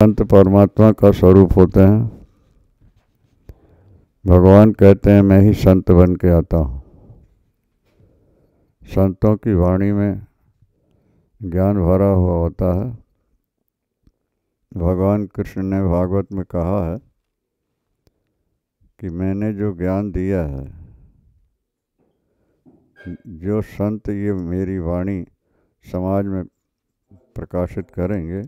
संत परमात्मा का स्वरूप होते हैं। भगवान कहते हैं मैं ही संत बन के आता हूँ। संतों की वाणी में ज्ञान भरा हुआ होता है। भगवान कृष्ण ने भागवत में कहा है कि मैंने जो ज्ञान दिया है, जो संत ये मेरी वाणी समाज में प्रकाशित करेंगे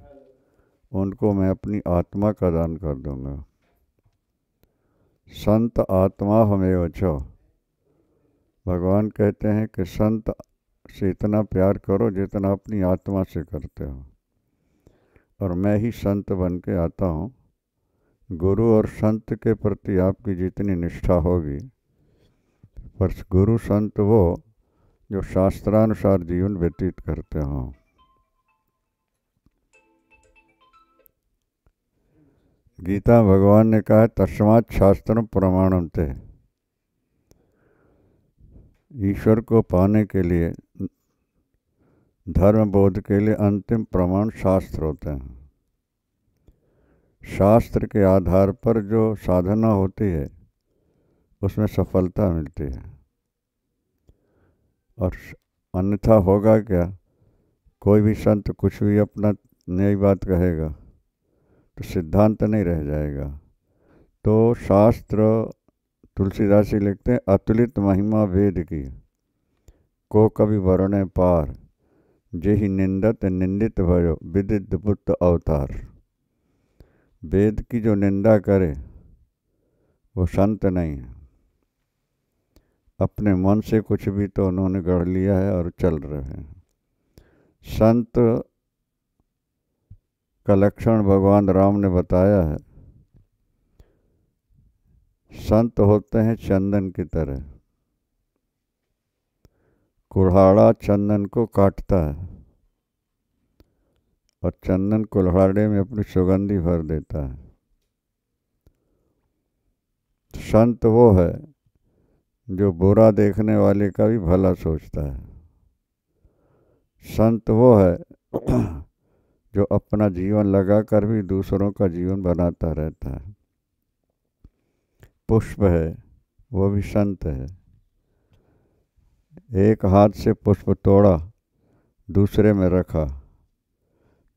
उनको मैं अपनी आत्मा का दान कर दूंगा। संत आत्मा हमें च। भगवान कहते हैं कि संत से इतना प्यार करो जितना अपनी आत्मा से करते हो। और मैं ही संत बन के आता हूँ। गुरु और संत के प्रति आपकी जितनी निष्ठा होगी, पर गुरु संत वो जो शास्त्रानुसार जीवन व्यतीत करते हों। गीता भगवान ने कहा तस्मात् शास्त्रम प्रमाणम ते। ईश्वर को पाने के लिए, धर्म बोध के लिए अंतिम प्रमाण शास्त्र होते हैं। शास्त्र के आधार पर जो साधना होती है उसमें सफलता मिलती है। और अन्यथा होगा क्या, कोई भी संत कुछ भी अपना नई बात कहेगा तो सिद्धांत नहीं रह जाएगा। तो शास्त्र, तुलसीदास जी लिखते हैं अतुलित महिमा वेद की, को कभी वर्णे पार, जेहि निंदत निंदित भयो विदित बुद्ध अवतार। वेद की जो निंदा करे वो संत नहीं है। अपने मन से कुछ भी तो उन्होंने गढ़ लिया है और चल रहे हैं। संत का लक्षण भगवान राम ने बताया है। संत होते हैं चंदन की तरह। कुल्हाड़ा चंदन को काटता है और चंदन कुल्हाड़े में अपनी सुगंधी भर देता है। संत वो है जो बुरा देखने वाले का भी भला सोचता है। संत वो है जो अपना जीवन लगाकर भी दूसरों का जीवन बनाता रहता है। पुष्प है वो भी संत है। एक हाथ से पुष्प तोड़ा, दूसरे में रखा,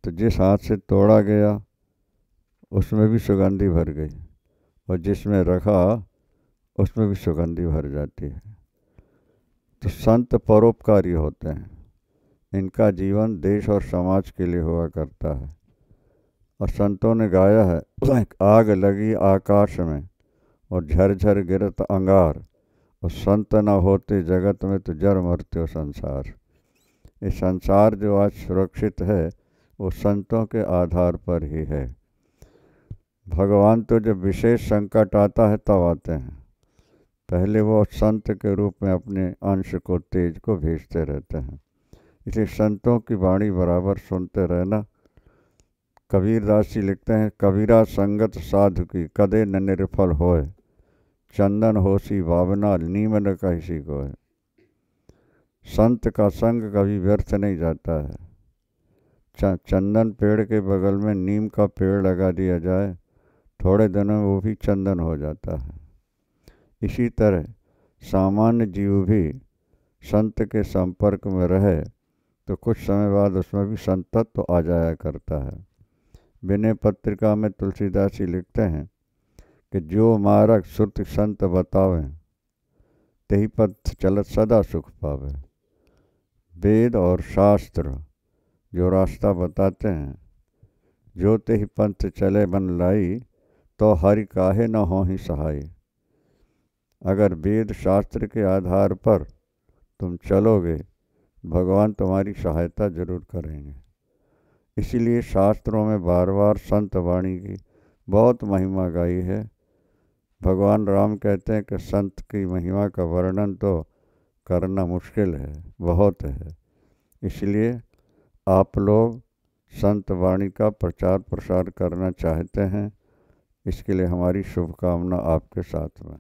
तो जिस हाथ से तोड़ा गया उसमें भी सुगंधी भर गई और जिसमें रखा उसमें भी सुगंधी भर जाती है। तो संत परोपकारी होते हैं। इनका जीवन देश और समाज के लिए हुआ करता है। और संतों ने गाया है आग लगी आकाश में और झरझर गिरत अंगार, और संत न होते जगत में तो जर मरते संसार। ये संसार जो आज सुरक्षित है वो संतों के आधार पर ही है। भगवान तो जब विशेष संकट आता है तब आते हैं। पहले वो संत के रूप में अपने अंश को, तेज को भेजते रहते हैं। इसलिए संतों की वाणी बराबर सुनते रहना। कबीरदास जी लिखते हैं कबीरा संगत साधु की कदे न निर्फल होए, चंदन होसी भावना नीम न किसी को है। संत का संग कभी व्यर्थ नहीं जाता है। चंदन पेड़ के बगल में नीम का पेड़ लगा दिया जाए, थोड़े दिनों में वो भी चंदन हो जाता है। इसी तरह सामान्य जीव भी संत के संपर्क में रहे तो कुछ समय बाद उसमें भी संतत्व तो आ जाया करता है। विनय पत्रिका में तुलसीदास जी लिखते हैं कि जो मार्ग श्रुति संत बतावे, तेहि पथ चलत सदा सुख पावे। वेद और शास्त्र जो रास्ता बताते हैं, जो तेहि पंथ चले बन लाई, तो हरि काहे न होहि सहाय। अगर वेद शास्त्र के आधार पर तुम चलोगे, भगवान तुम्हारी सहायता जरूर करेंगे। इसीलिए शास्त्रों में बार बार संत वाणी की बहुत महिमा गाई है। भगवान राम कहते हैं कि संत की महिमा का वर्णन तो करना मुश्किल है, बहुत है। इसलिए आप लोग संत वाणी का प्रचार प्रसार करना चाहते हैं, इसके लिए हमारी शुभकामना आपके साथ में।